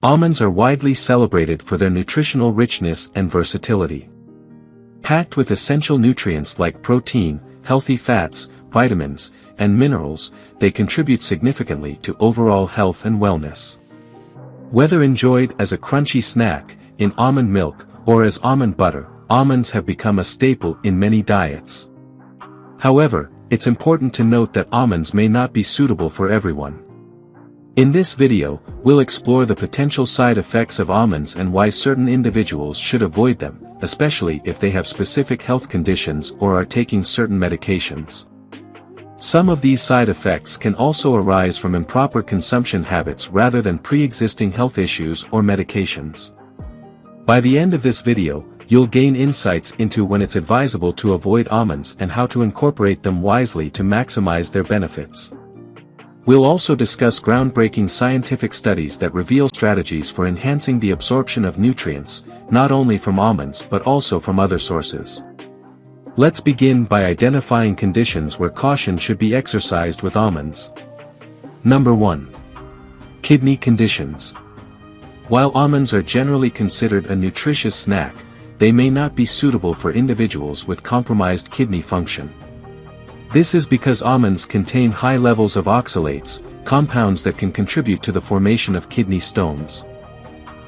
Almonds are widely celebrated for their nutritional richness and versatility. Packed with essential nutrients like protein, healthy fats, vitamins, and minerals, they contribute significantly to overall health and wellness. Whether enjoyed as a crunchy snack, in almond milk, or as almond butter, almonds have become a staple in many diets. However, it's important to note that almonds may not be suitable for everyone. In this video, we'll explore the potential side effects of almonds and why certain individuals should avoid them, especially if they have specific health conditions or are taking certain medications. Some of these side effects can also arise from improper consumption habits rather than pre-existing health issues or medications. By the end of this video, you'll gain insights into when it's advisable to avoid almonds and how to incorporate them wisely to maximize their benefits. We'll also discuss groundbreaking scientific studies that reveal strategies for enhancing the absorption of nutrients, not only from almonds but also from other sources. Let's begin by identifying conditions where caution should be exercised with almonds. Number 1. Kidney conditions. While almonds are generally considered a nutritious snack, they may not be suitable for individuals with compromised kidney function. This is because almonds contain high levels of oxalates, compounds that can contribute to the formation of kidney stones.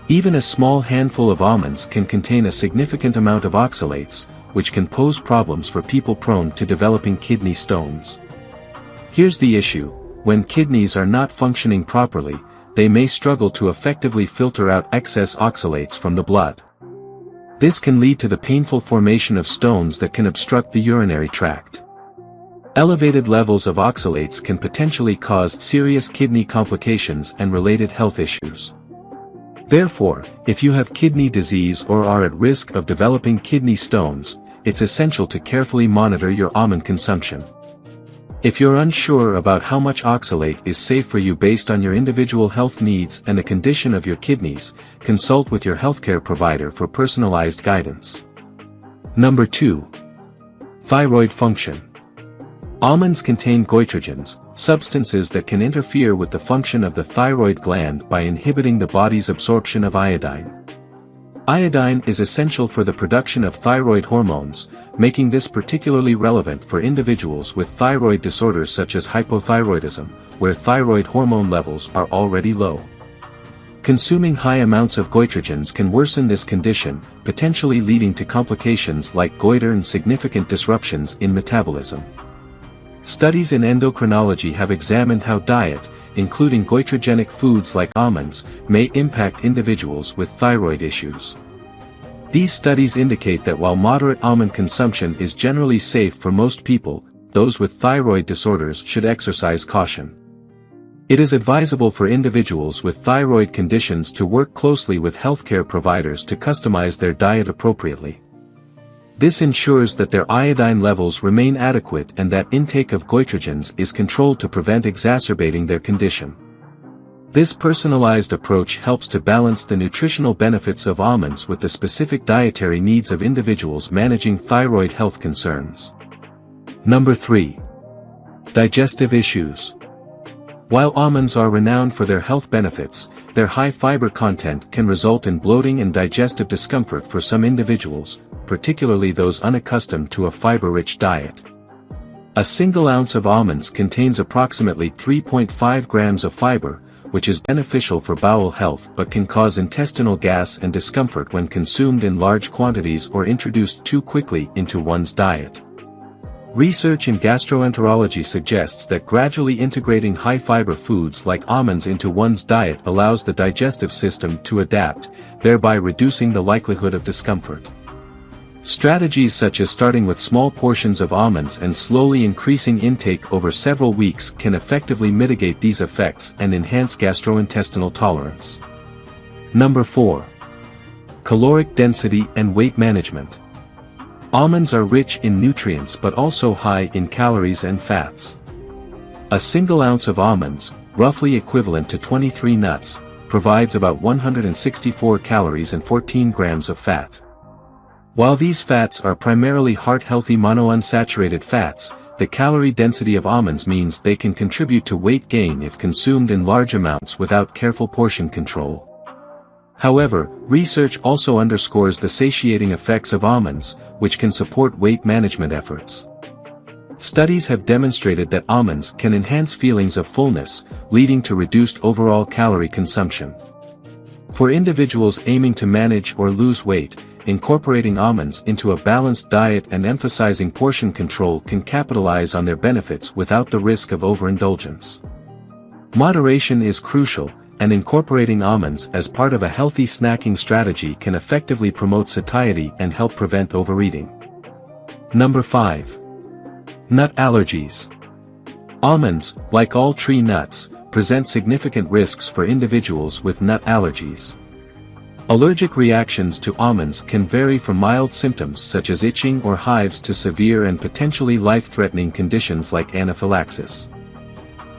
Even a small handful of almonds can contain a significant amount of oxalates, which can pose problems for people prone to developing kidney stones. Here's the issue: when kidneys are not functioning properly, they may struggle to effectively filter out excess oxalates from the blood. This can lead to the painful formation of stones that can obstruct the urinary tract. Elevated levels of oxalates can potentially cause serious kidney complications and related health issues. Therefore, if you have kidney disease or are at risk of developing kidney stones, it's essential to carefully monitor your almond consumption. If you're unsure about how much oxalate is safe for you based on your individual health needs and the condition of your kidneys, consult with your healthcare provider for personalized guidance. Number 2. Thyroid function. Almonds contain goitrogens, substances that can interfere with the function of the thyroid gland by inhibiting the body's absorption of iodine. Iodine is essential for the production of thyroid hormones, making this particularly relevant for individuals with thyroid disorders such as hypothyroidism, where thyroid hormone levels are already low. Consuming high amounts of goitrogens can worsen this condition, potentially leading to complications like goiter and significant disruptions in metabolism. Studies in endocrinology have examined how diet, including goitrogenic foods like almonds, may impact individuals with thyroid issues. These studies indicate that while moderate almond consumption is generally safe for most people, those with thyroid disorders should exercise caution. It is advisable for individuals with thyroid conditions to work closely with healthcare providers to customize their diet appropriately. This ensures that their iodine levels remain adequate and that intake of goitrogens is controlled to prevent exacerbating their condition. This personalized approach helps to balance the nutritional benefits of almonds with the specific dietary needs of individuals managing thyroid health concerns. Number 3. Digestive issues. While almonds are renowned for their health benefits, their high fiber content can result in bloating and digestive discomfort for some individuals, particularly those unaccustomed to a fiber-rich diet. A single ounce of almonds contains approximately 3.5 grams of fiber, which is beneficial for bowel health but can cause intestinal gas and discomfort when consumed in large quantities or introduced too quickly into one's diet. Research in gastroenterology suggests that gradually integrating high-fiber foods like almonds into one's diet allows the digestive system to adapt, thereby reducing the likelihood of discomfort. Strategies such as starting with small portions of almonds and slowly increasing intake over several weeks can effectively mitigate these effects and enhance gastrointestinal tolerance. Number 4. Caloric density and weight management. Almonds are rich in nutrients but also high in calories and fats. A single ounce of almonds, roughly equivalent to 23 nuts, provides about 164 calories and 14 grams of fat. While these fats are primarily heart-healthy monounsaturated fats, the calorie density of almonds means they can contribute to weight gain if consumed in large amounts without careful portion control. However, research also underscores the satiating effects of almonds, which can support weight management efforts. Studies have demonstrated that almonds can enhance feelings of fullness, leading to reduced overall calorie consumption. For individuals aiming to manage or lose weight, incorporating almonds into a balanced diet and emphasizing portion control can capitalize on their benefits without the risk of overindulgence. Moderation is crucial, and incorporating almonds as part of a healthy snacking strategy can effectively promote satiety and help prevent overeating. Number 5. Nut allergies. Almonds, like all tree nuts, present significant risks for individuals with nut allergies. Allergic reactions to almonds can vary from mild symptoms such as itching or hives to severe and potentially life-threatening conditions like anaphylaxis.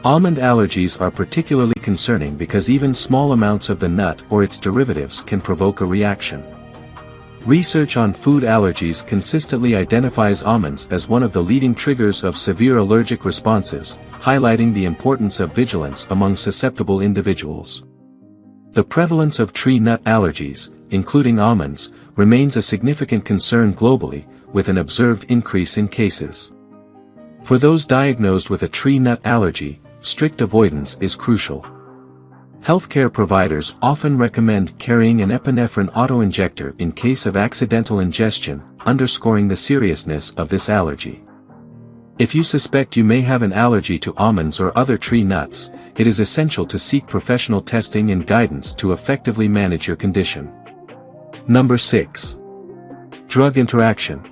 Almond allergies are particularly concerning because even small amounts of the nut or its derivatives can provoke a reaction. Research on food allergies consistently identifies almonds as one of the leading triggers of severe allergic responses, highlighting the importance of vigilance among susceptible individuals. The prevalence of tree nut allergies, including almonds, remains a significant concern globally, with an observed increase in cases. For those diagnosed with a tree nut allergy, strict avoidance is crucial. Healthcare providers often recommend carrying an epinephrine autoinjector in case of accidental ingestion, underscoring the seriousness of this allergy. If you suspect you may have an allergy to almonds or other tree nuts, it is essential to seek professional testing and guidance to effectively manage your condition. Number 6. Drug interaction.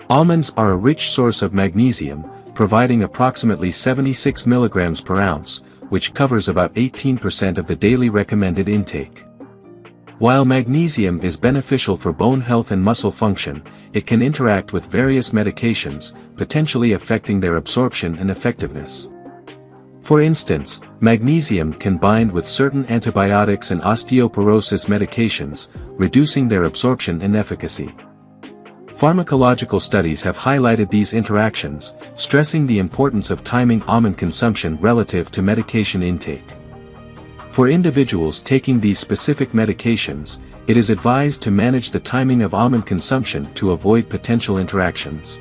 Almonds are a rich source of magnesium, providing approximately 76 mg per ounce, which covers about 18% of the daily recommended intake. While magnesium is beneficial for bone health and muscle function, it can interact with various medications, potentially affecting their absorption and effectiveness. For instance, magnesium can bind with certain antibiotics and osteoporosis medications, reducing their absorption and efficacy. Pharmacological studies have highlighted these interactions, stressing the importance of timing almond consumption relative to medication intake. For individuals taking these specific medications, it is advised to manage the timing of almond consumption to avoid potential interactions.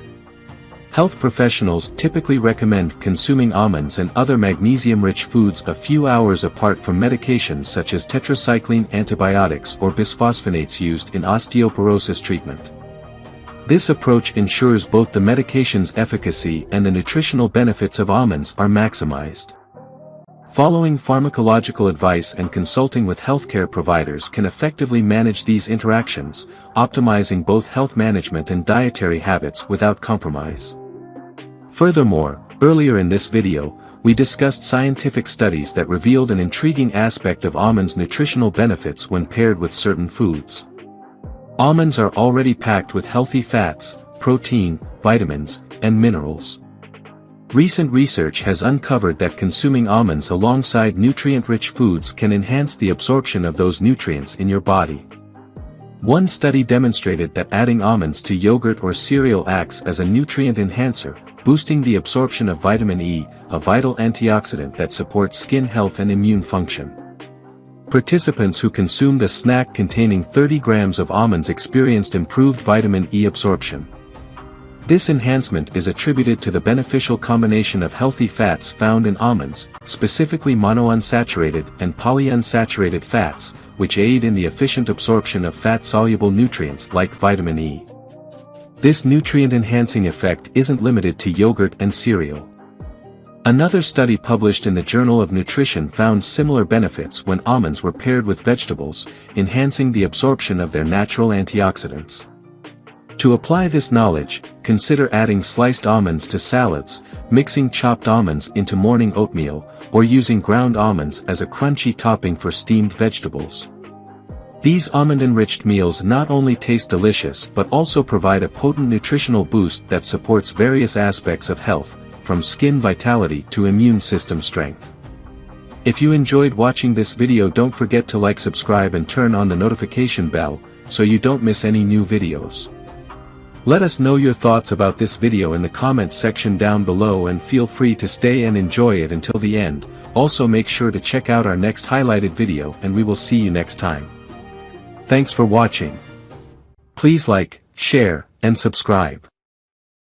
Health professionals typically recommend consuming almonds and other magnesium-rich foods a few hours apart from medications such as tetracycline antibiotics or bisphosphonates used in osteoporosis treatment. This approach ensures both the medication's efficacy and the nutritional benefits of almonds are maximized. Following pharmacological advice and consulting with healthcare providers can effectively manage these interactions, optimizing both health management and dietary habits without compromise. Furthermore, earlier in this video, we discussed scientific studies that revealed an intriguing aspect of almonds' nutritional benefits when paired with certain foods. Almonds are already packed with healthy fats, protein, vitamins, and minerals. Recent research has uncovered that consuming almonds alongside nutrient-rich foods can enhance the absorption of those nutrients in your body. One study demonstrated that adding almonds to yogurt or cereal acts as a nutrient enhancer, boosting the absorption of vitamin E, a vital antioxidant that supports skin health and immune function. Participants who consumed a snack containing 30 grams of almonds experienced improved vitamin E absorption. This enhancement is attributed to the beneficial combination of healthy fats found in almonds, specifically monounsaturated and polyunsaturated fats, which aid in the efficient absorption of fat-soluble nutrients like vitamin E. This nutrient-enhancing effect isn't limited to yogurt and cereal. Another study published in the Journal of Nutrition found similar benefits when almonds were paired with vegetables, enhancing the absorption of their natural antioxidants. To apply this knowledge, consider adding sliced almonds to salads, mixing chopped almonds into morning oatmeal, or using ground almonds as a crunchy topping for steamed vegetables. These almond-enriched meals not only taste delicious but also provide a potent nutritional boost that supports various aspects of health, from skin vitality to immune system strength. If you enjoyed watching this video, don't forget to like, subscribe and turn on the notification bell, so you don't miss any new videos. Let us know your thoughts about this video in the comments section down below, and feel free to stay and enjoy it until the end. Also make sure to check out our next highlighted video, and we will see you next time. Thanks for watching. Please like, share, and subscribe.